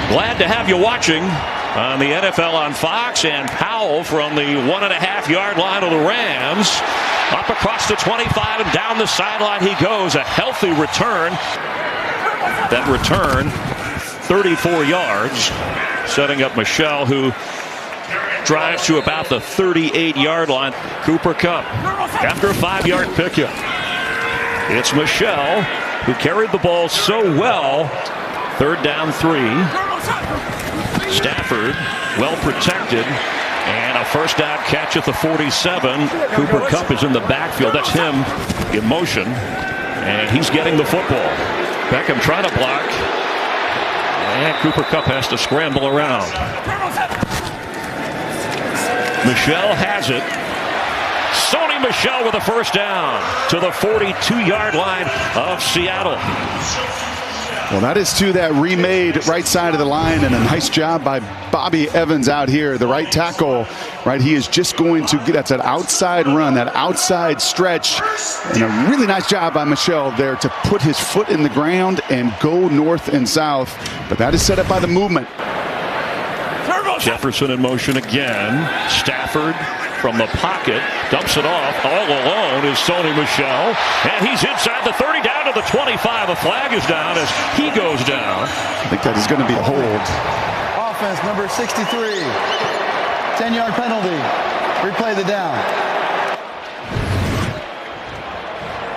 Glad to have you watching on the NFL on Fox. And Powell from the 1.5-yard line of the Rams. Up across the 25 and down the sideline he goes. A healthy return. That return, 34 yards. Setting up Michel, who drives to about the 38-yard line. Cooper Kupp after a 5-yard pickup. It's Michel who carried the ball so well. 3rd down 3. Stafford well protected. And a first down catch at the 47. Cooper Kupp is in the backfield. That's him in motion. And he's getting the football. Beckham trying to block. And Cooper Kupp has to scramble around. Michel has it. Sony Michel with a first down to the 42-yard line of Seattle. Well, that is to that remade right side of the line, and a nice job by Bobby Evans out here. The right tackle, right? He is just going to get, that's an outside run, that outside stretch, and a really nice job by Michel there to put his foot in the ground and go north and south. But that is set up by the movement. Jefferson in motion again. Stafford from the pocket dumps it off. All alone is Sony Michel, and he's inside the 30, down to the 25. A flag is down as he goes down. I think that is going to be a hold. Offense number 63. 10-yard penalty. Replay the down.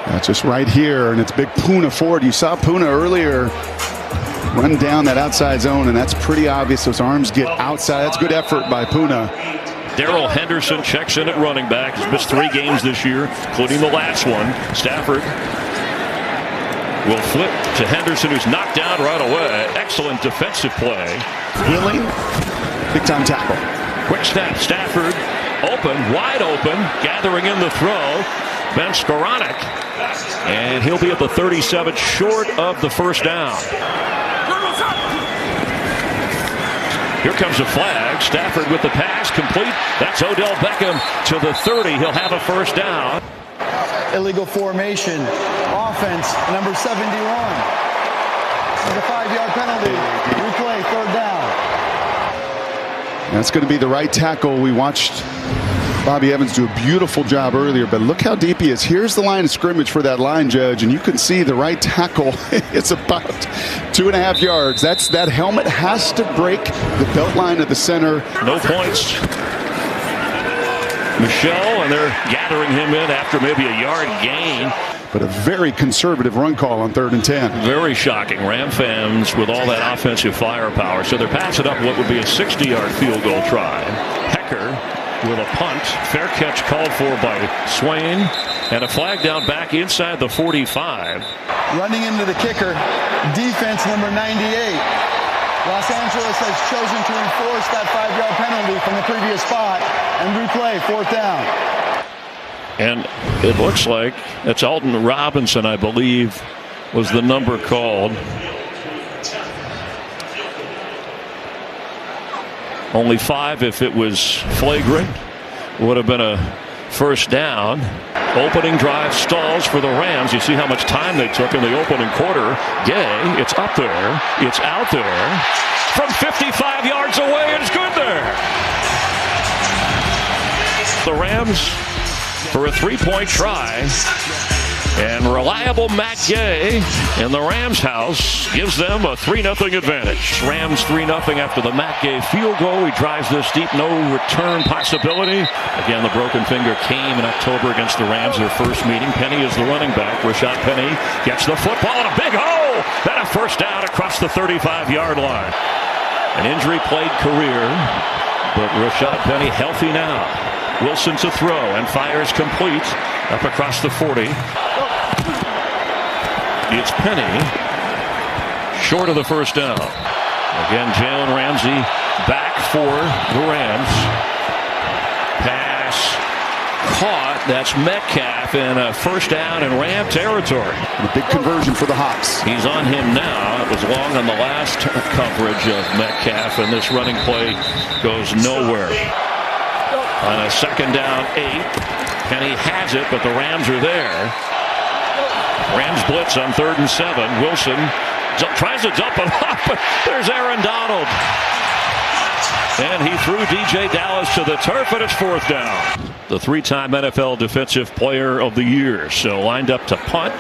That's just right here, and it's big Poona Ford. You saw Poona earlier run down that outside zone, and that's pretty obvious. Those arms get outside. That's good effort by Poona. Darrell Henderson checks in at running back. He's missed 3 games this year, including the last one. Stafford will flip to Henderson, who's knocked down right away. Excellent defensive play. Willing, big-time tackle. Quick snap. Stafford open, wide open, gathering in the throw. Ben Skoranek, and he'll be at the 37, short of the first down. Here comes a flag. Stafford with the pass complete. That's Odell Beckham to the 30. He'll have a first down. Illegal formation. Offense number 71. There's a 5-yard penalty. Replay, 3rd down. That's going to be the right tackle. We watched Bobby Evans do a beautiful job earlier, but look how deep he is. Here's the line of scrimmage for that line, Judge, and you can see the right tackle. It's about 2.5 yards. That helmet has to break the belt line of the center. No points. Michel, and they're gathering him in after maybe a yard gain. But a very conservative run call on 3rd and 10. Very shocking. Ram fans with all that offensive firepower. So they're passing up what would be a 60-yard field goal try. Hecker with a punt. Fair catch called for by Swain. And a flag down back inside the 45. Running into the kicker. Defense number 98. Los Angeles has chosen to enforce that 5-yard penalty from the previous spot and replay 4th down. And it looks like it's Alton Robinson, I believe, was the number called. Only 5 if it was flagrant. Would have been a first down. Opening drive stalls for the Rams. You see how much time they took in the opening quarter. Gay, it's up there. It's out there. From 55 yards away, it's good there. The Rams for a 3-point try. And reliable Matt Gay in the Rams house gives them a 3-0 advantage. Rams 3-0 after the Matt Gay field goal. He drives this deep, no return possibility. Again, the broken finger came in October against the Rams, their first meeting. Penny is the running back. Rashad Penny gets the football in a big hole. Then a first down across the 35-yard line. An injury-plagued career, but Rashad Penny healthy now. Wilson to throw and fires complete up across the 40. It's Penny short of the first down. Again, Jalen Ramsey back for the Rams. Pass caught. That's Metcalf, and a first down in Ram territory. A big conversion for the Hawks. He's on him now. It was long on the last coverage of Metcalf, and this running play goes nowhere. On a 2nd down 8, Penny has it, but the Rams are there. Rams blitz on 3rd and 7. Wilson tries to dump it off, but there's Aaron Donald And he threw D.J. Dallas to the turf, and it's 4th down. The 3-time NFL Defensive Player of the Year. So lined up to punt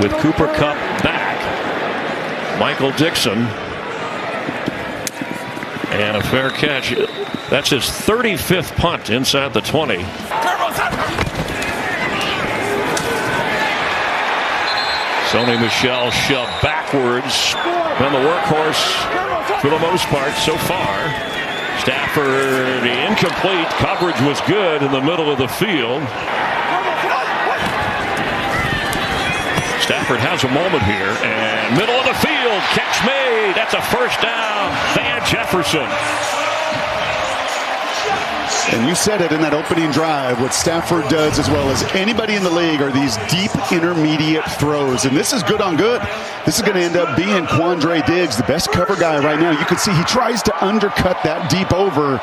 with Cooper Kupp back. Michael Dixon. And a fair catch. That's his 35th punt inside the 20. Sony Michel shoved backwards. And the workhorse for the most part so far. Stafford incomplete. Coverage was good in the middle of the field. Stafford has a moment here, and middle of the field, catch made. That's a 1st down. Van Jefferson. And you said it in that opening drive. What Stafford does as well as anybody in the league are these deep intermediate throws. And this is good on good. This is going to end up being Quandre Diggs, the best cover guy right now. You can see he tries to undercut that deep over.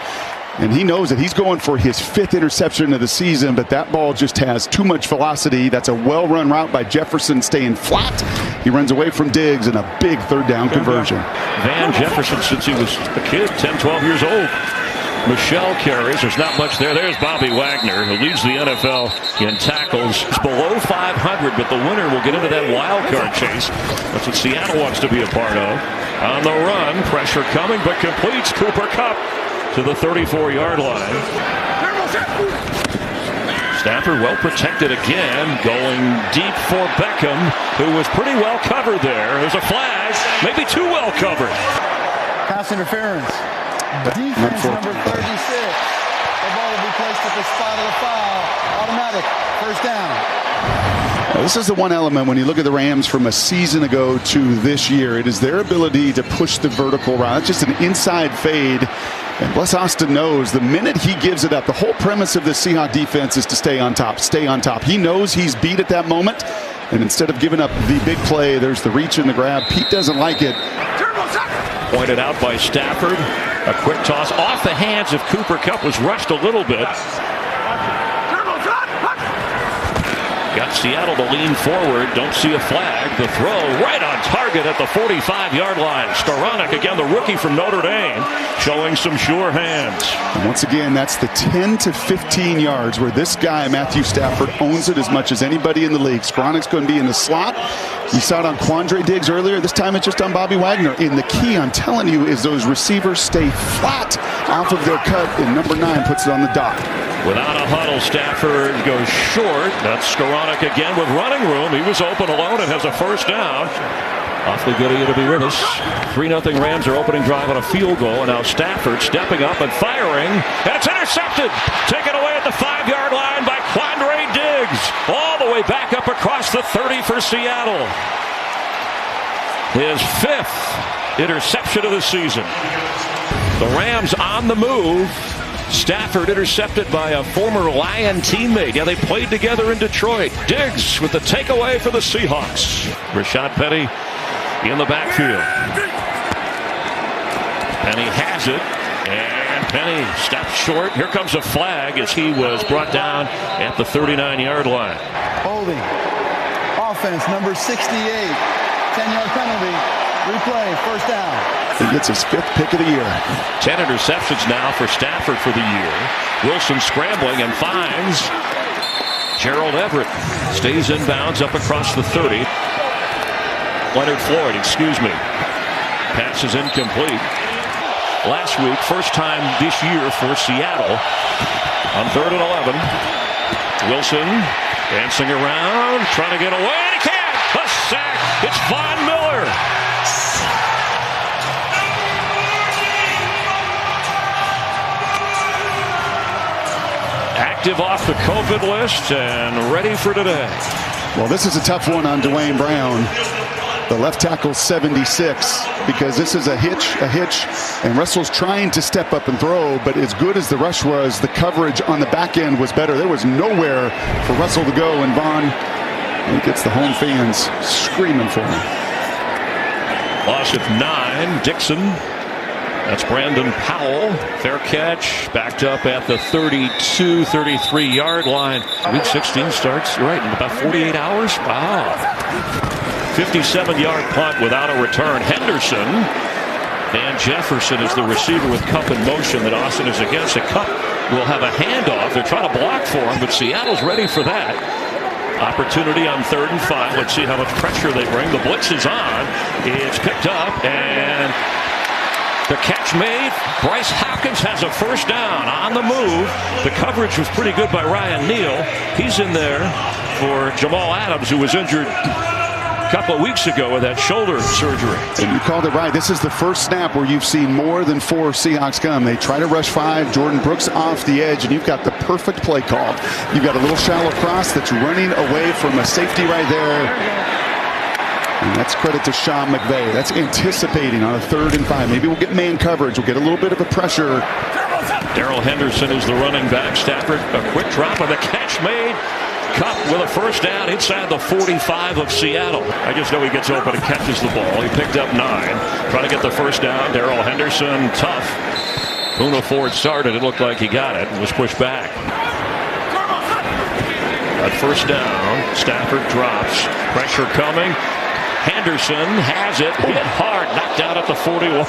And he knows that he's going for his 5th interception of the season, but that ball just has too much velocity. That's a well-run route by Jefferson, staying flat. He runs away from Diggs and a big 3rd down conversion. Van Jefferson, since he was a kid, 10, 12 years old. Michelle carries. There's not much there. There's Bobby Wagner, who leads the NFL in tackles. It's below 500, but the winner will get into that wild card chase. That's what Seattle wants to be a part of. On the run, pressure coming, but completes Cooper Kupp to the 34-yard line. Stafford well protected again, going deep for Beckham, who was pretty well covered there. There's a flag, maybe too well covered. Pass interference. Defense number 36. The ball will be placed at the spot of the foul. Automatic. 1st down. Now, this is the one element when you look at the Rams from a season ago to this year. It is their ability to push the vertical route. It's just an inside fade. And Bless Austin knows the minute he gives it up, the whole premise of the Seahawks defense is to stay on top, stay on top. He knows he's beat at that moment. And instead of giving up the big play, there's the reach and the grab. Pete doesn't like it. Pointed out by Stafford. A quick toss off the hands of Cooper Kupp, was rushed a little bit. Got Seattle to lean forward. Don't see a flag. The throw right on target at the 45-yard line. Skoranek, again, the rookie from Notre Dame, showing some sure hands. And once again, that's the 10 to 15 yards where this guy, Matthew Stafford, owns it as much as anybody in the league. Skoranek's going to be in the slot. You saw it on Quandre Diggs earlier. This time it's just on Bobby Wagner. And the key, I'm telling you, is those receivers stay flat off of their cut, and number 9 puts it on the dot. Without a huddle, Stafford goes short. That's Skoranek again with running room. He was open alone and has a 1st down. Awfully good of you to be with us. 3-0 Rams are opening drive on a field goal. And now Stafford stepping up and firing. And it's intercepted. Taken away at the 5-yard line by Quandre Diggs. All the way back up across the 30 for Seattle. His 5th interception of the season. The Rams on the move. Stafford intercepted by a former Lion teammate. Yeah, they played together in Detroit. Diggs with the takeaway for the Seahawks. Rashad Penny in the backfield. Penny has it, and Penny stops short. Here comes a flag as he was brought down at the 39-yard line. Holding. Offense number 68. 10-yard penalty. Replay. 1st down. He gets his 5th pick of the year. 10 interceptions now for Stafford for the year. Wilson scrambling and finds Gerald Everett. Stays in bounds up across the 30. Leonard Floyd, Pass is incomplete. Last week, first time this year for Seattle. On 3rd and 11. Wilson dancing around, trying to get away. And he can't. A sack. It's Von Miller. Active off the COVID list and ready for today. Well, this is a tough one on Dwayne Brown. The left tackle 76, because this is a hitch, and Russell's trying to step up and throw, but as good as the rush was, the coverage on the back end was better. There was nowhere for Russell to go, and Vaughn gets the home fans screaming for him. Loss of 9. Dixon. That's Brandon Powell. Fair catch. Backed up at the 32, 33-yard line. Week 16 starts, you're right, in about 48 hours. Wow. 57-yard punt without a return. Henderson Van Jefferson is the receiver with Cup in motion that Austin is against. The Cup will have a handoff. They're trying to block for him, but Seattle's ready for that. Opportunity on 3rd and 5. Let's see how much pressure they bring. The blitz is on. It's picked up, and the catch made. Bryce Hopkins has a first down on the move. The coverage was pretty good by Ryan Neal. He's in there for Jamal Adams, who was injured a couple of weeks ago with that shoulder surgery. And you called it right. This is the first snap where you've seen more than 4 Seahawks come. They try to rush 5. Jordan Brooks off the edge, and you've got the perfect play called. You've got a little shallow cross that's running away from a safety right there. And that's credit to Sean McVay. That's anticipating on a 3rd and 5. Maybe we'll get man coverage. We'll get a little bit of a pressure. Darrell Henderson is the running back. Stafford, a quick drop of the catch made. Cup with a first down inside the 45 of Seattle. I just know he gets open and catches the ball. He picked up 9. Trying to get the first down. Darrell Henderson, tough. Poona Ford started. It looked like he got it and was pushed back. At first down, Stafford drops. Pressure coming. Henderson has it, hit hard, knocked out at the 41.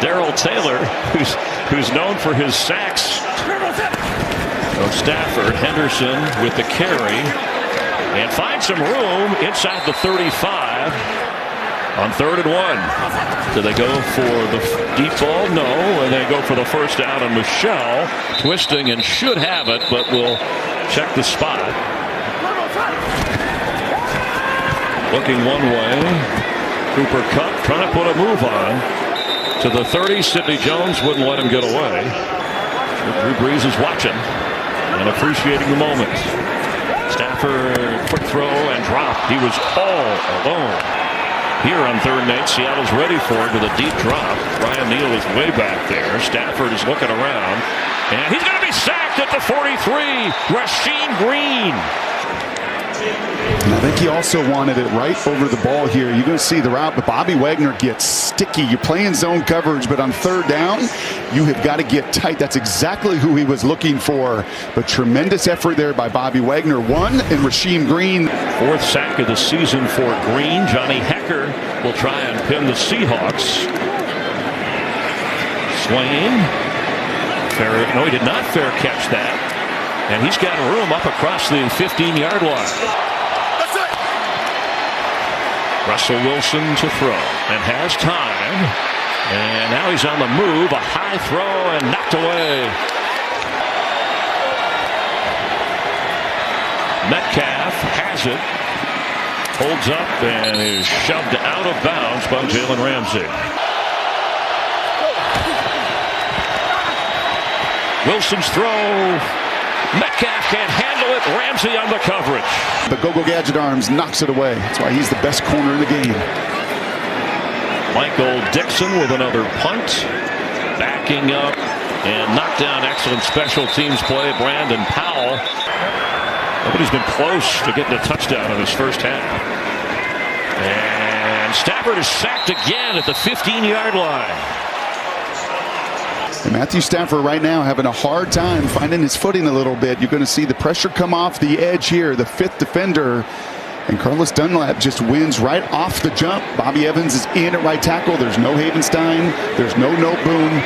Darrell Taylor, who's known for his sacks. Of Stafford. Henderson with the carry and finds some room inside the 35 on 3rd and 1. Do they go for the deep ball? No, and they go for the first down, and Michelle twisting and should have it, but will check the spot. Looking one way. Cooper Kupp trying to put a move on to the 30. Sidney Jones wouldn't let him get away. Drew Brees is watching and appreciating the moment. Stafford, quick throw and drop. He was all alone. Here on 3rd and 8, Seattle's ready for it with a deep drop. Ryan Neal is way back there. Stafford is looking around, and he's going to be sacked at the 43. Rasheem Green. And I think he also wanted it right over the ball here. You're going to see the route, but Bobby Wagner gets sticky. You're playing zone coverage, but on 3rd down, you have got to get tight. That's exactly who he was looking for. But tremendous effort there by Bobby Wagner. 1 and Rasheem Green. 4th sack of the season for Green. Johnny Hecker will try and pin the Seahawks. Swain. No, he did not fair catch that. And he's got room up across the 15-yard line. Russell Wilson to throw and has time. And now he's on the move. A high throw and knocked away. Metcalf has it. Holds up and is shoved out of bounds by Jalen Ramsey. Wilson's throw. Metcalf can't handle it. Ramsey on the coverage. But Go-Go Gadget Arms knocks it away. That's why he's the best corner in the game. Michael Dixon with another punt. Backing up and knocked down. Excellent special teams play. Brandon Powell. Nobody's been close to getting a touchdown in his first half. And Stafford is sacked again at the 15-yard line. And Matthew Stafford right now having a hard time finding his footing a little bit. You're going to see the pressure come off the edge here. The 5th defender. And Carlos Dunlap just wins right off the jump. Bobby Evans is in at right tackle. There's no Havenstein. There's no Boone.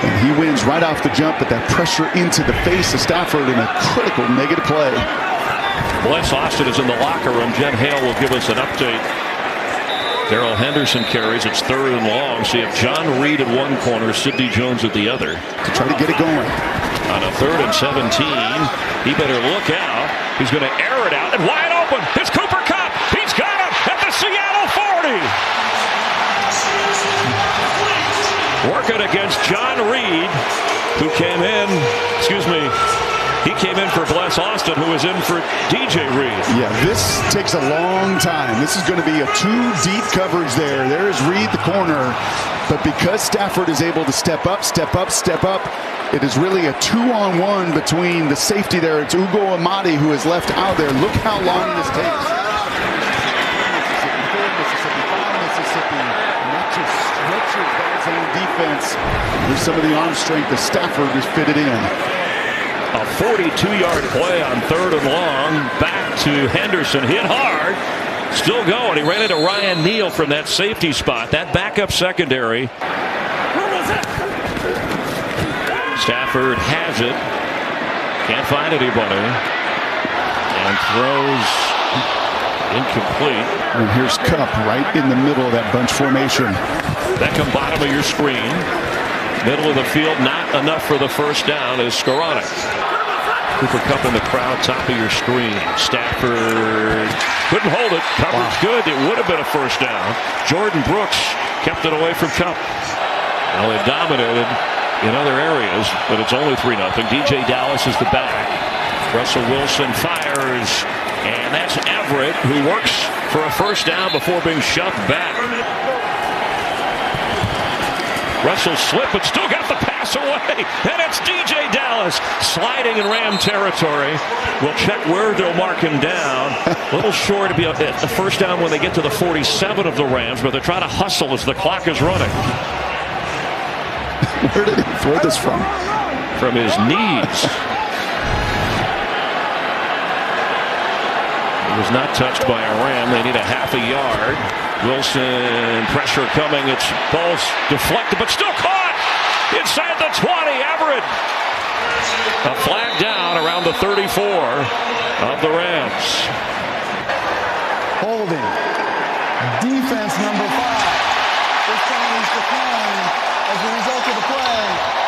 And he wins right off the jump. But that pressure into the face of Stafford in a critical negative play. Bless Austin is in the locker room. Jen Hale will give us an update. Darrell Henderson carries. It's 3rd and long. So you have John Reed at one corner, Sidney Jones at the other. To try to get it going. On a 3rd and 17, he better look out. He's going to air it out and wide open. It's Cooper Kupp. He's got it at the Seattle 40. Working against John Reed, who came in, he came in for Bless Austin, who was in for DJ Reed. Yeah, this takes a long time. This is going to be a 2-deep coverage there. There's Reed, the corner. But because Stafford is able to step up, it is really a 2-on-1 between the safety there. It's Ugo Amadi who is left out there. Look how long this takes. Mississippi, and that just stretches that zone defense. There's some of the arm strength that Stafford has fitted in. A 42-yard play on 3rd and long. Back to Henderson. Hit hard. Still going. He ran into Ryan Neal from that safety spot. That backup secondary Stafford has it. Can't find anybody. And throws incomplete. And here's Kupp right in the middle of that bunch formation. Beckham, bottom of your screen. Middle of the field, not enough for the first down is Skoranek. Cooper Kupp in the crowd, top of your screen. Stafford couldn't hold it. Coverage good. It would have been a first down. Jordan Brooks kept it away from Kupp. Well, they dominated in other areas, but it's only 3-0. DJ Dallas is the back. Russell Wilson fires, and that's Everett, who works for a first down before being shoved back. Russell slipped, but still got the pass away. And it's DJ Dallas sliding in Ram territory. We'll check where they'll mark him down. A little short to be a first down when they get to the 47 of the Rams, but they're trying to hustle as the clock is running. Where did he throw this from? From his knees. He was not touched by a Ram. They need a half a yard. Wilson, pressure coming. It's balls deflected, but still caught inside the 20. Everett. A flag down around the 34 of the Rams. Holding. Defense number 5. This penalty's declined as a result of the play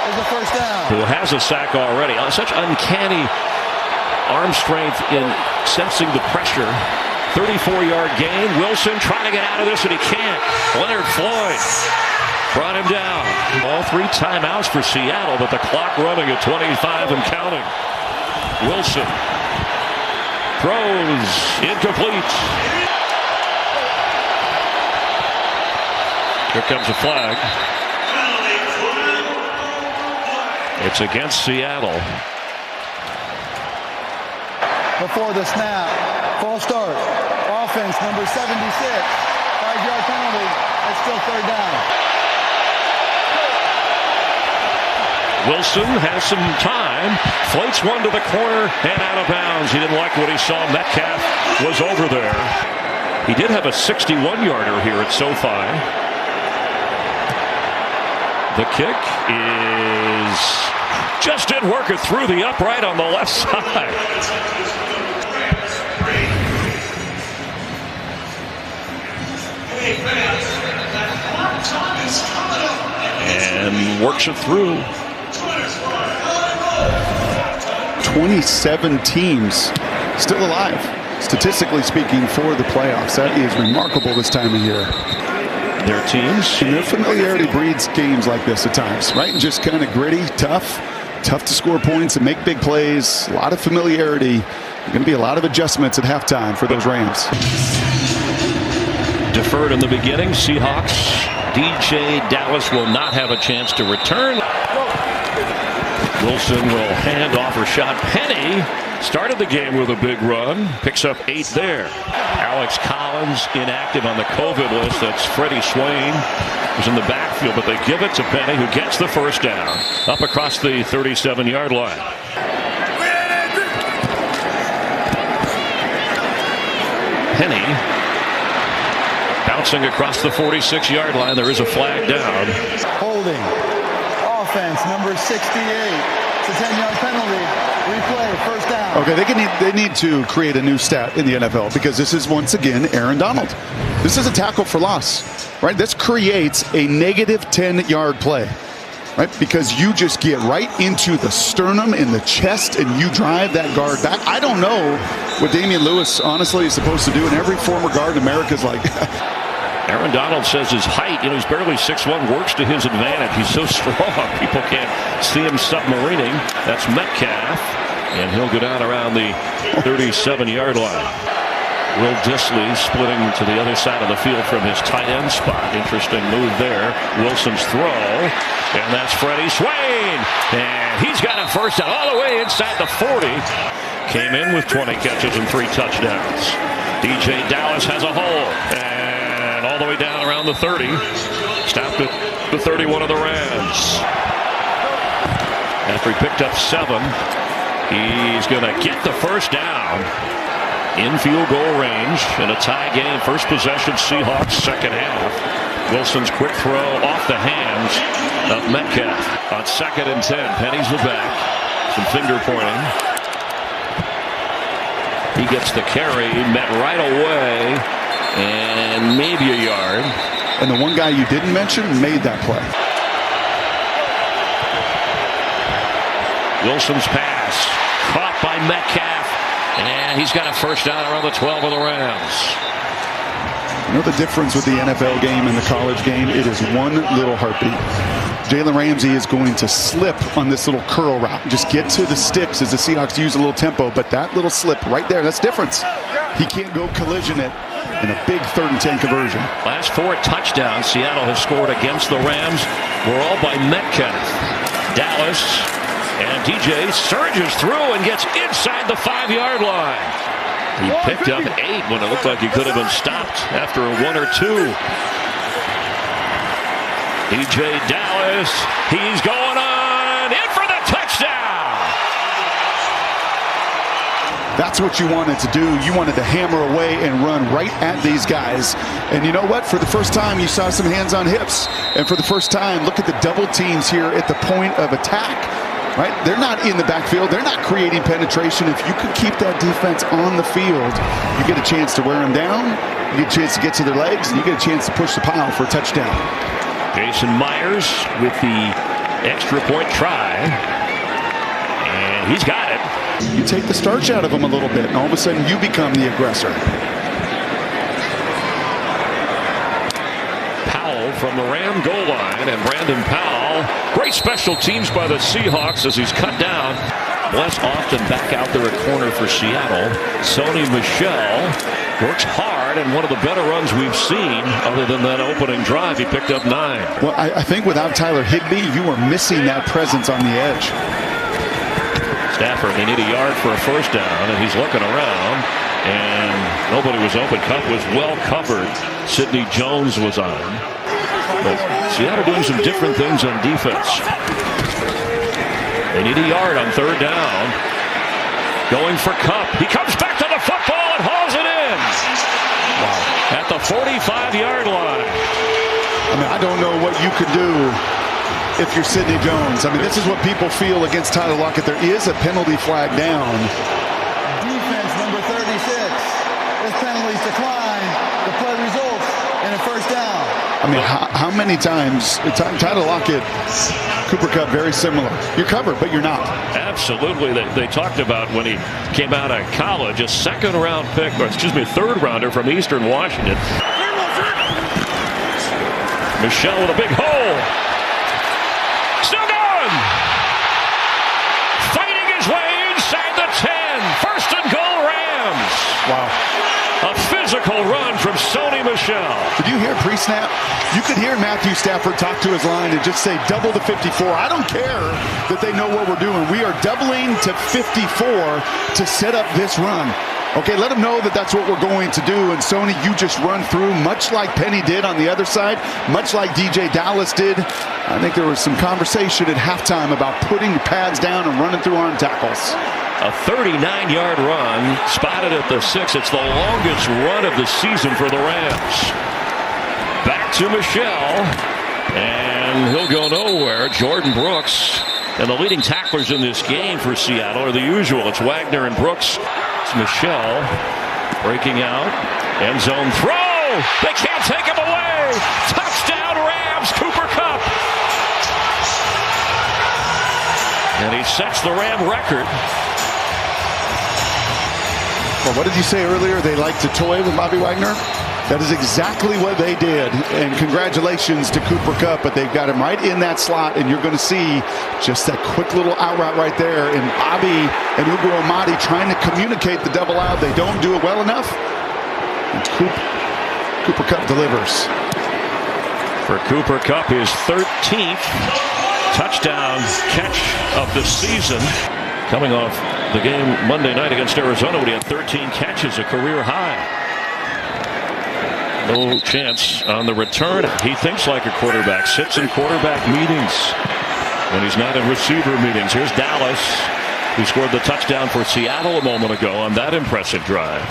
is a first down. Who has a sack already. Such uncanny arm strength in sensing the pressure. 34-yard gain. Wilson trying to get out of this, and he can't. Leonard Floyd brought him down. All 3 timeouts for Seattle, but the clock running at 25 and counting. Wilson throws incomplete. Here comes a flag. It's against Seattle. Before the snap, false start. Offense number 76. 5-yard penalty. It's still third down. Wilson has some time. Floats one to the corner and out of bounds. He didn't like what he saw. Metcalf was over there. He did have a 61-yarder here at SoFi. The kick is just didn't work it through the upright on the left side. And works it through. 27 teams still alive, statistically speaking, for the playoffs. That is remarkable this time of year. Their teams. And their familiarity breeds games like this at times, right? And just kind of gritty, tough to score points and make big plays. A lot of familiarity. Going to be a lot of adjustments at halftime for those Rams. Deferred in the beginning. Seahawks. DJ Dallas will not have a chance to return. Wilson will hand off Rashad Penny. Started the game with a big run. Picks up 8 there. Alex Collins inactive on the COVID list. That's Freddie Swain, who's in the backfield, but they give it to Penny, who gets the first down up across the 37-yard line. Penny bouncing across the 46-yard line. There is a flag down. Holding. Offense number 68. It's a 10-yard penalty. Replay, first down. Okay, they need to create a new stat in the NFL, because this is once again Aaron Donald. This is a tackle for loss, right? This creates a negative 10-yard play, right? Because you just get right into the sternum and the chest and you drive that guard back. I don't know what Damian Lewis honestly is supposed to do, and every former guard in America is like Aaron Donald says his height, he's barely 6'1", works to his advantage. He's so strong, people can't see him submarining. That's Metcalf, and he'll go down around the 37-yard line. Will Dissly splitting to the other side of the field from his tight end spot. Interesting move there. Wilson's throw, and that's Freddie Swain. And he's got a first down all the way inside the 40. Came in with 20 catches and 3 touchdowns. DJ Dallas has a hole, and all the way down around the 30. Stopped at the 31 of the Rams. After he picked up 7, he's going to get the first down. In field goal range in a tie game. First possession Seahawks, second half. Wilson's quick throw off the hands of Metcalf. On 2nd and 10, Penny's the back. Some finger pointing. He gets the carry, met right away, and maybe a yard. And the one guy you didn't mention made that play. Wilson's pass caught by Metcalf, and he's got a first down around the 12 of the Rams. You know the difference with the NFL game and the college game? It is one little heartbeat. Jalen Ramsey is going to slip on this little curl route. Just get to the sticks as the Seahawks use a little tempo, but that little slip right there, that's difference. He can't go collision it in a big 3rd and 10 conversion. Last 4 touchdowns Seattle has scored against the Rams were all by Metcalf. Dallas and DJ surges through and gets inside the 5-yard line. He picked up 8 when it looked like he could have been stopped after a 1 or 2. DJ Dallas, he's going on in for the touchdown. That's what you wanted to do. You wanted to hammer away and run right at these guys. And you know what? For the first time, you saw some hands on hips. And for the first time, look at the double teams here at the point of attack. Right? They're not in the backfield. They're not creating penetration. If you can keep that defense on the field, you get a chance to wear them down. You get a chance to get to their legs, and you get a chance to push the pile for a touchdown. Jason Myers with the extra point try. And he's got it. You take the starch out of them a little bit, and all of a sudden you become the aggressor. Powell from the Ram goal line, and Brandon Powell. Great special teams by the Seahawks as he's cut down. Less often back out there at corner for Seattle. Sony Michel works hard, and one of the better runs we've seen other than that opening drive. He picked up 9. Well, I think without Tyler Higbee, you are missing that presence on the edge. Stafford, they need a yard for a first down, and he's looking around, and nobody was open. Cup was well covered. Sidney Jones was on. But Seattle doing some different things on defense. They need a yard on 3rd down. Going for Cup. He comes back to the football and hauls it in. Wow. At the 45-yard line. I mean, I don't know what you could do if you're Sidney Jones. I mean, this is what people feel against Tyler Lockett. There is a penalty flag down. Defense number 36. As penalties decline, the play results in a first down. I mean, how many times Tyler Lockett, Cooper Kupp, very similar. You're covered, but you're not. Absolutely. They talked about when he came out of college, a 2nd-round pick, or excuse me, 3rd-rounder from Eastern Washington. Michel with a big hole. Still going. Fighting his way inside the 10. 1st and goal, Rams. Wow. A physical run from Sony Michel. Did you hear pre-snap? You could hear Matthew Stafford talk to his line and just say double to 54. I don't care that they know what we're doing. We are doubling to 54 to set up this run. Okay, let them know that that's what we're going to do. And Sony, you just run through, much like Penny did on the other side, much like DJ Dallas did. I think there was some conversation at halftime about putting your pads down and running through arm tackles. A 39-yard run, spotted at the 6. It's the longest run of the season for the Rams. Back to Michel, and he'll go nowhere. Jordan Brooks, and the leading tacklers in this game for Seattle are the usual. It's Wagner and Brooks. It's Michel breaking out. End zone throw. They can't take him away. Touchdown Rams, Cooper Kupp. And he sets the Ram record. Well, what did you say earlier? They like to toy with Bobby Wagner? That is exactly what they did. And congratulations to Cooper Kupp, but they've got him right in that slot, and you're going to see just that quick little out route right there. And Bobby and Ugo Amadi trying to communicate the double out. They don't do it well enough. And Cooper Kupp delivers. For Cooper Kupp, his 13th touchdown catch of the season. Coming off the game Monday night against Arizona, when he had 13 catches, a career high. No chance on the return. He thinks like a quarterback, sits in quarterback meetings when he's not in receiver meetings. Here's Dallas, who scored the touchdown for Seattle a moment ago on that impressive drive.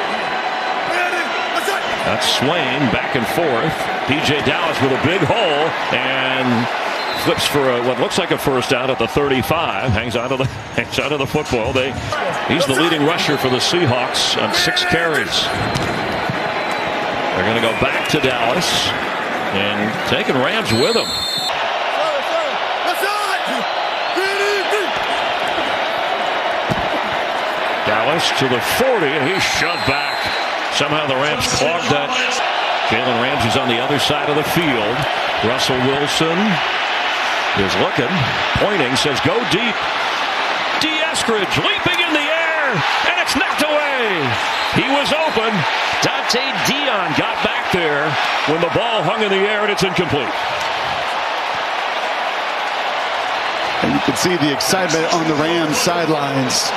That's Swain back and forth. DJ Dallas with a big hole, and flips for what looks like a first down at the 35. Hangs out of the football. He's the leading rusher for the Seahawks on 6 carries. They're going to go back to Dallas and taking Rams with them. Dallas to the 40, and he's shoved back. Somehow the Rams clogged that. Jalen Ramsey's on the other side of the field. Russell Wilson is looking, pointing, says go deep. Eskridge leaping in the air, and it's knocked away. He was open. Dante Dion got back there when the ball hung in the air, and it's incomplete. And you can see the excitement on the Rams sidelines.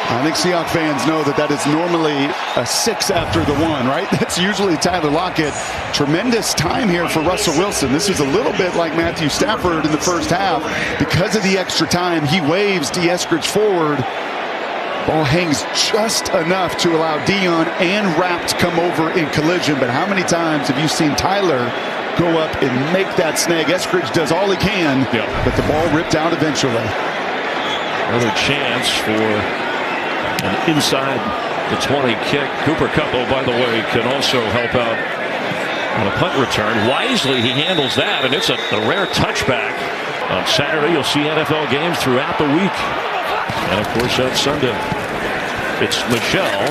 I think Seahawks fans know that is normally a 6 after the 1, right? That's usually Tyler Lockett. Tremendous time here for Russell Wilson. This is a little bit like Matthew Stafford in the first half. Because of the extra time, he waves Eskridge forward. Ball hangs just enough to allow Dion and Rapp to come over in collision. But how many times have you seen Tyler go up and make that snag? Eskridge does all he can, but the ball ripped out eventually. Another chance for an inside the 20 kick. Cooper Kupp, oh, by the way, can also help out on a punt return. Wisely, he handles that, and it's a rare touchback. On Saturday, you'll see NFL games throughout the week. And, of course, on Sunday, it's Michelle.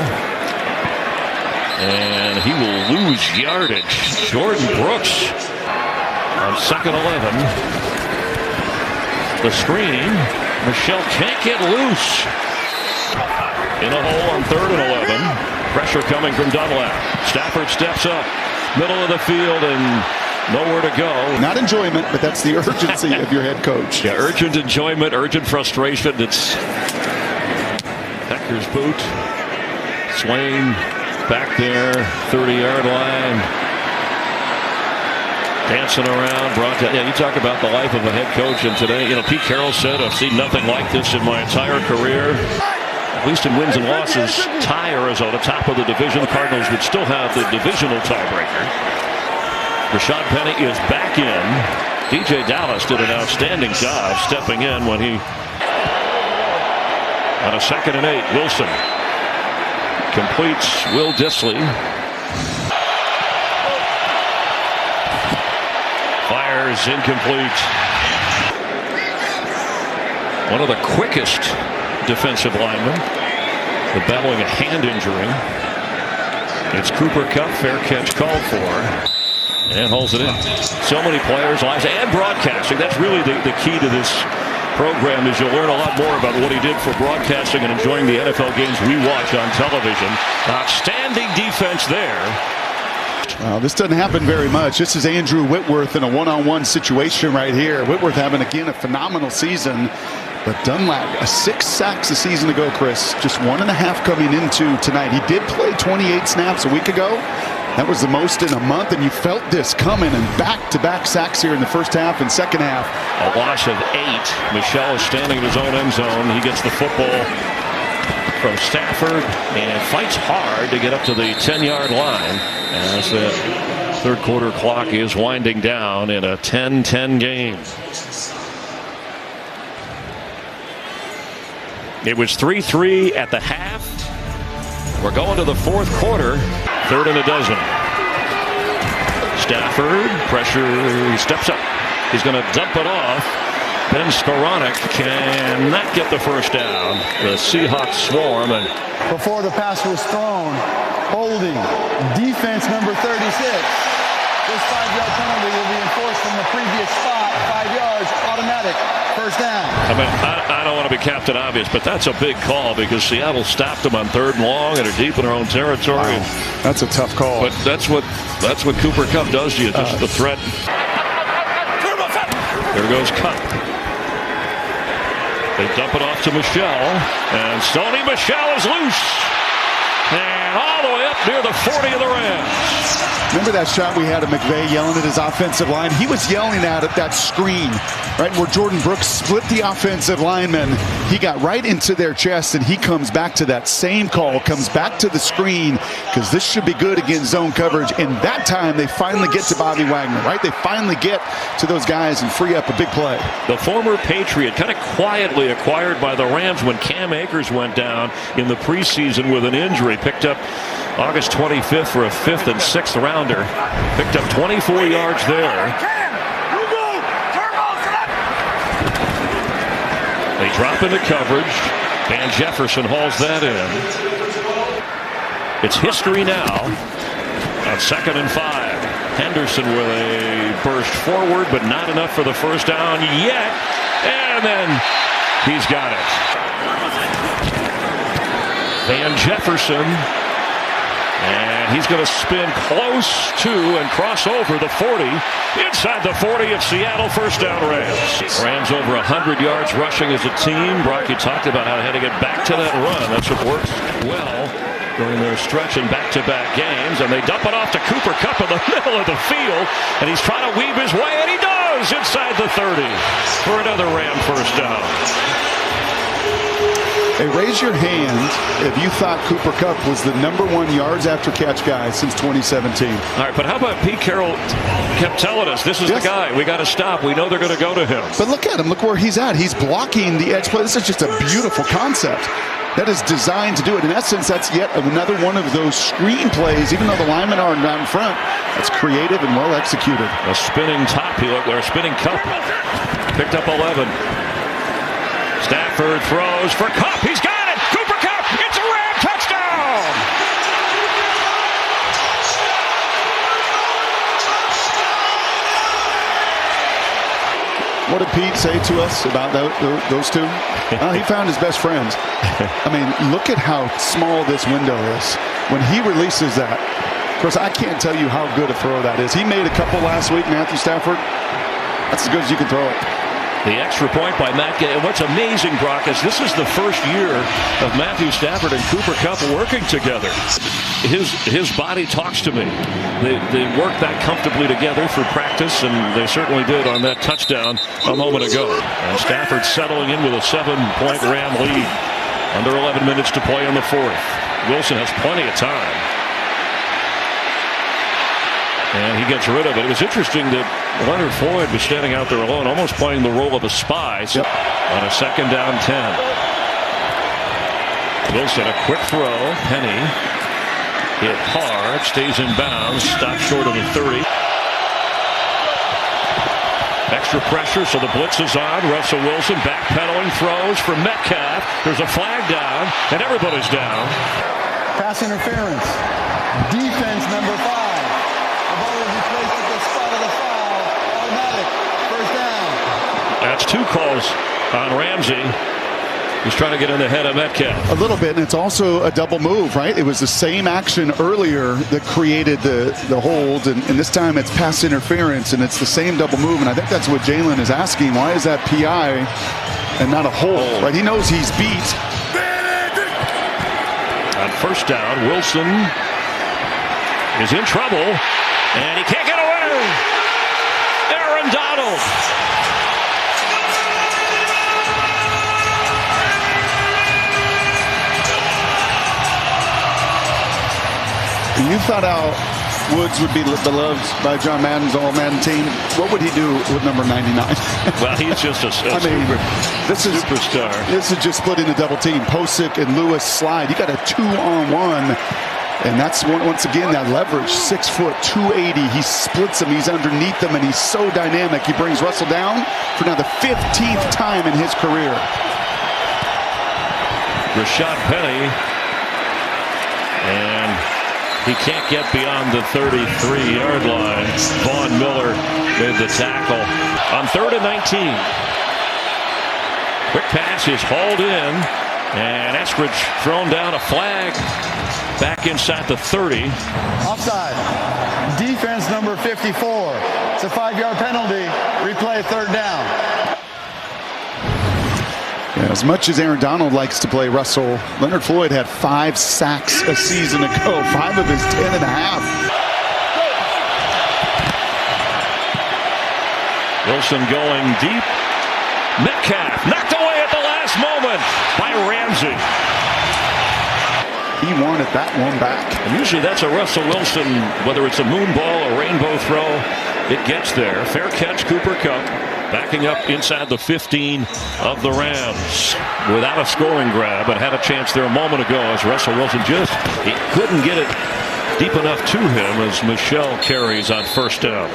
And he will lose yardage. Jordan Brooks on 2nd 11. The screen. Michelle can't get loose. In a hole on 3rd and 11. Pressure coming from Dunlap. Stafford steps up. Middle of the field and nowhere to go. Not enjoyment, but that's the urgency of your head coach. Yeah, urgent enjoyment, urgent frustration. It's Hector's boot. Swain back there, 30-yard line. Dancing around. Yeah, you talk about the life of a head coach. And today, Pete Carroll said, I've seen nothing like this in my entire career. At least in wins and losses, tie Arizona, top of the division. The Cardinals would still have the divisional tiebreaker. Rashad Penny is back in. DJ Dallas did an outstanding job stepping in when he, on a 2nd and 8, Wilson completes Will Dissly. Fires incomplete. One of the quickest defensive lineman, but battling a hand injury. It's Cooper Kupp, fair catch called for, and holds it in. So many players, lives, and broadcasting. That's really the key to this program, is you'll learn a lot more about what he did for broadcasting and enjoying the NFL games we watch on television. Outstanding defense there. This doesn't happen very much. This is Andrew Whitworth in a one-on-one situation right here. Whitworth having, again, a phenomenal season. But Dunlap, 6 sacks a season ago, Chris. Just 1.5 coming into tonight. He did play 28 snaps a week ago. That was the most in a month, and you felt this coming. And back-to-back sacks here in the first half and second half. A loss of 8. Michelle is standing in his own end zone. He gets the football from Stafford and fights hard to get up to the 10-yard line as the third quarter clock is winding down in a 10-10 game. It was 3-3 at the half. We're going to the fourth quarter. 3rd and 12. Stafford, pressure, he steps up. He's going to dump it off. Ben Skoranek cannot get the first down. The Seahawks swarm. And before the pass was thrown, holding, defense number 36. This 5-yard penalty will be enforced from the previous spot. 5 yards, automatic, first down. I mean, I don't want to be Captain Obvious, but that's a big call because Seattle stopped them on 3rd and long and are deep in their own territory. Wow. That's a tough call. But that's what Cooper Kupp does to you, just the threat. There goes Kupp. They dump it off to Michelle, and Sony Michel is loose. And all the way up near the 40 of the Rams. Remember that shot we had of McVay yelling at his offensive line? He was yelling at that screen right where Jordan Brooks split the offensive lineman. He got right into their chest, and he comes back to that same call, comes back to the screen, because this should be good against zone coverage. And that time they finally get to Bobby Wagner, right? They finally get to those guys and free up a big play. The former Patriot, kind of quietly acquired by the Rams when Cam Akers went down in the preseason with an injury, picked up August 25th for a 5th and 6th rounder. Picked up 24 yards there. They drop into coverage. Van Jefferson hauls that in. It's history now on 2nd and 5. Henderson with a burst forward, but not enough for the first down yet. And then he's got it. Van Jefferson. And he's going to spin close to and cross over the 40. Inside the 40 of Seattle, first down Rams. Rams over 100 yards rushing as a team. Brock, you talked about how they had to get back to that run. That's what works well during their stretch in back-to-back games. And they dump it off to Cooper Kupp in the middle of the field. And he's trying to weave his way, and he does inside the 30 for another Ram first down. Hey, raise your hand if you thought Cooper Kupp was the #1 yards after catch guy since 2017. All right, but how about Pete Carroll kept telling us, this is the guy. We got to stop. We know they're going to go to him. But look at him. Look where he's at. He's blocking the edge play. This is just a beautiful concept that is designed to do it. In essence, that's yet another one of those screen plays, even though the linemen are not in front. That's creative and well executed. A spinning top, or a spinning Kupp. Picked up 11. Stafford throws for Kupp. He's got it. Cooper Kupp. It's a Ram touchdown. What did Pete say to us about those two? He found his best friends. I mean, look at how small this window is. When he releases that, of course, I can't tell you how good a throw that is. He made a couple last week, Matthew Stafford. That's as good as you can throw it. The extra point by Matt Gay. And what's amazing, Brock, is this is the first year of Matthew Stafford and Cooper Kupp working together. His body talks to me. They work that comfortably together through practice, and they certainly did on that touchdown a moment ago. And Stafford settling in with a 7-point Ram lead. Under 11 minutes to play in the 4th. Wilson has plenty of time. And he gets rid of it. It was interesting that Leonard Floyd was standing out there alone, almost playing the role of a spy on a 2nd down 10. Wilson, a quick throw. Penny hit hard, stays in bounds, stops short of the 30. Extra pressure, so the blitz is on. Russell Wilson backpedaling, throws for Metcalf. There's a flag down, and everybody's down. Pass interference. Defense number 5. That's 2 calls on Ramsey. He's trying to get in the head of Metcalf. A little bit, and it's also a double move, right? It was the same action earlier that created the hold, and this time it's pass interference, and it's the same double move, and I think that's what Jalen is asking. Why is that PI and not a hold, right? He knows he's beat. On first down, Wilson is in trouble, and he can't get away. Aaron Donald. You thought Al Woods would be beloved by John Madden's All-Madden team. What would he do with number 99? Well, he's just a superstar. This is just splitting the double team. Posick and Lewis slide. You got a 2-on-1. And that's once again that leverage. 6 foot, 280. He splits them. He's underneath them, and he's so dynamic. He brings Russell down for now the 15th time in his career. Rashad Penny. And he can't get beyond the 33-yard line. Vaughn Miller made the tackle on 3rd and 19. Quick pass is hauled in, and Eskridge thrown down. A flag back inside the 30. Offside. Defense number 54. It's a 5-yard penalty. Replay 3rd down. Yeah, as much as Aaron Donald likes to play Russell, Leonard Floyd had 5 sacks a season ago, 5 of his 10 and a half. Wilson going deep. Metcalf knocked away at the last moment by Ramsey. He wanted that one back. And usually that's a Russell Wilson, whether it's a moon ball or rainbow throw, it gets there. Fair catch, Cooper Kupp backing up inside the 15 of the Rams without a scoring grab, but had a chance there a moment ago as Russell Wilson he couldn't get it deep enough to him as Michelle carries on first down.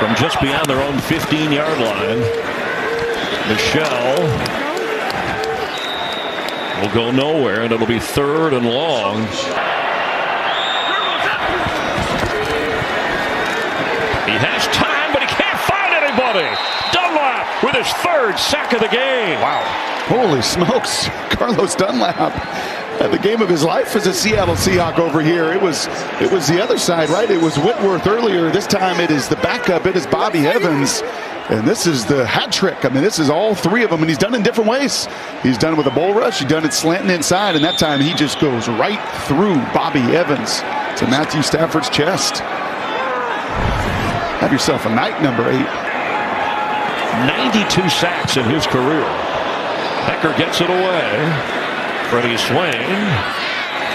From just beyond their own 15-yard line, Michelle will go nowhere, and it'll be 3rd and long. He has time, but he can't find anybody. Dunlap with his 3rd sack of the game. Wow. Holy smokes. Carlos Dunlap had the game of his life as a Seattle Seahawk over here. It was the other side, right? It was Whitworth earlier. This time it is the backup. It is Bobby Evans. And this is the hat trick. I mean, this is all 3 of them, and he's done it in different ways. He's done it with a bull rush. He's done it slanting inside, and that time he just goes right through Bobby Evans to Matthew Stafford's chest. Have yourself a night, number 8. 92 sacks in his career. Becker gets it away. Freddie Swain.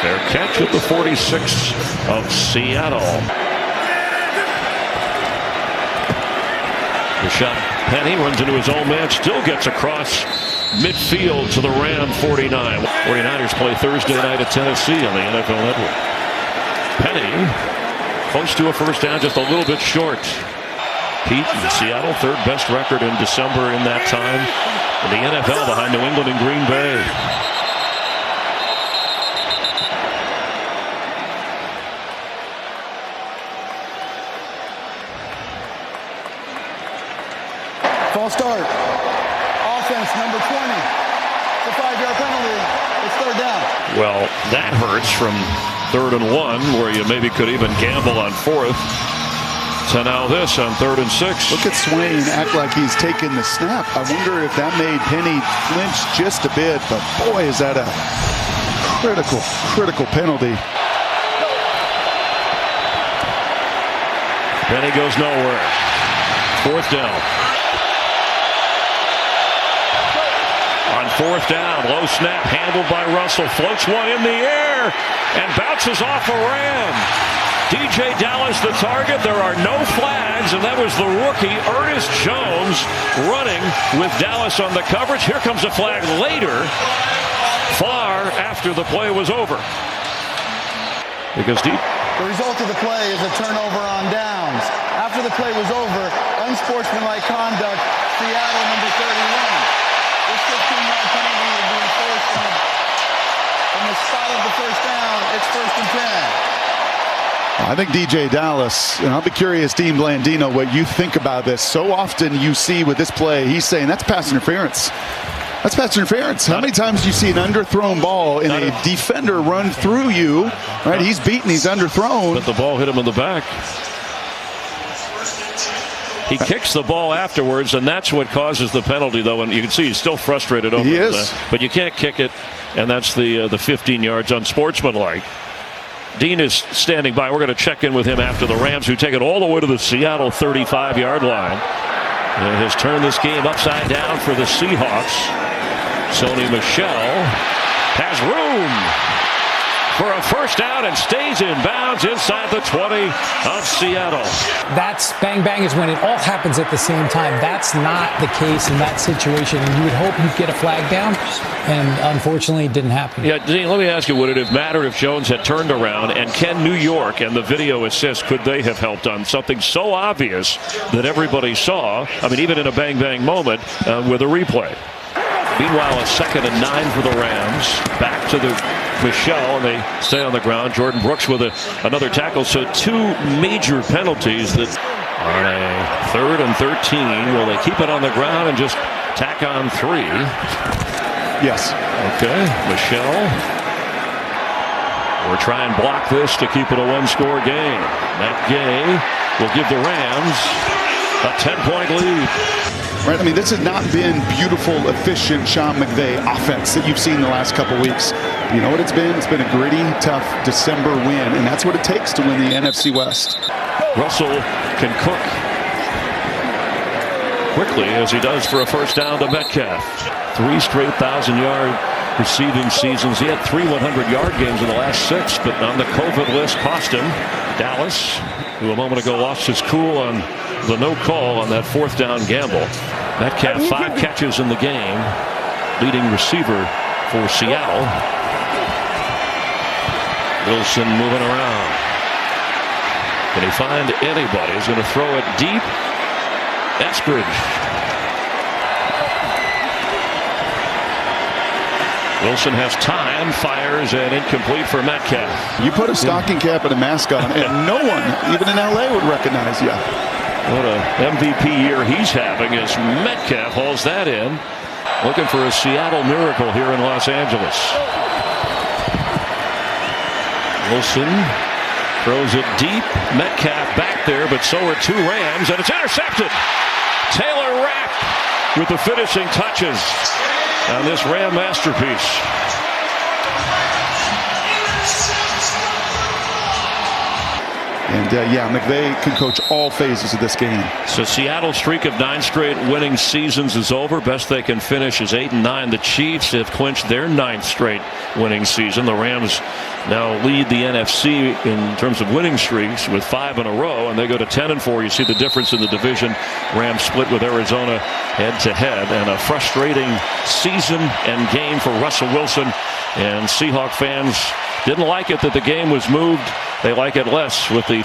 Fair catch at the 46 of Seattle. Rashad Penny runs into his own man, still gets across midfield to the Ram 49. 49ers play Thursday night at Tennessee on the NFL Network. Penny close to a first down, just a little bit short. Pete in Seattle, 3rd best record in December in that time in the NFL, behind New England and Green Bay. False start. Offense, number 20. It's a 5-yard penalty. It's 3rd down. Well, that hurts from 3rd and 1, where you maybe could even gamble on 4th. So now this on 3rd and 6. Look at Swain act like he's taking the snap. I wonder if that made Penny flinch just a bit, but boy, is that a critical penalty. Penny goes nowhere. 4th down. On 4th down, low snap handled by Russell, floats one in the air and bounces off a Ram. DJ Dallas the target. There are no flags, and that was the rookie Ernest Jones running with Dallas on the coverage. Here comes a flag later, far after the play was over. Because the result of the play is a turnover on downs. After the play was over, unsportsmanlike conduct, Seattle number 31. This 15-yard penalty will be enforced from the spot of the first down. It's 1st and 10. I think DJ Dallas, and I'll be curious, Dean Blandino, what you think about this. So often you see with this play, he's saying that's pass interference. That's pass interference. How many times do you see an underthrown ball and a defender run through you? Right, he's beaten, he's underthrown. But the ball hit him in the back. He kicks the ball afterwards, and that's what causes the penalty, though. And you can see he's still frustrated over it. But you can't kick it, and that's the 15 yards unsportsmanlike. Dean is standing by. We're going to check in with him after the Rams, who take it all the way to the Seattle 35-yard line. And has turned this game upside down for the Seahawks. Sony Michel has room for a first down and stays in bounds inside the 20 of Seattle. That's bang bang is when it all happens at the same time. That's not the case in that situation. And you would hope you'd get a flag down, and unfortunately it didn't happen. Yeah, Dean, let me ask you, would it have mattered if Jones had turned around, and can New York and the video assist, could they have helped on something so obvious that everybody saw, I mean, even in a bang bang moment with a replay? Meanwhile, a 2nd and 9 for the Rams. Back to the Michelle, and they stay on the ground. Jordan Brooks with another tackle. So 2 major penalties that on a 3rd and 13. Will they keep it on the ground and just tack on 3? Yes. Okay, Michelle. We're trying to block this to keep it a 1-score game. Matt Gay will give the Rams a 10-point lead. Right, I mean, this has not been beautiful, efficient Sean McVay offense that you've seen the last couple weeks. You know what it's been? It's been a gritty, tough December win, and that's what it takes to win the NFC West. Russell can cook. quickly as he does for a first down to Metcalf. 3 straight 1,000-yard receiving seasons. He had 3 100-yard games in the last 6, but on the COVID list cost him. Dallas, who a moment ago lost his cool on the no call on that 4th down gamble. Metcalf 5 catches in the game, leading receiver for Seattle. Wilson moving around. Can he find anybody? He's going to throw it deep. Eskridge. Wilson has time, fires, and incomplete for Metcalf. You put a stocking cap and a mask on, and no one, even in LA, would recognize you. What a MVP year he's having as Metcalf hauls that in. Looking for a Seattle miracle here in Los Angeles. Wilson throws it deep. Metcalf back there, but so are 2 Rams, and it's intercepted. Taylor Rapp with the finishing touches on this Ram masterpiece. And yeah, McVay can coach all phases of this game. So Seattle's streak of 9 straight winning seasons is over. Best they can finish is 8-9. The Chiefs have clinched their 9th straight winning season. The Rams now lead the NFC in terms of winning streaks with 5 in a row, and they go to 10-4. You see the difference in the division. Rams split with Arizona head-to-head, and a frustrating season and game for Russell Wilson. And Seahawks fans didn't like it that the game was moved. They like it less with the final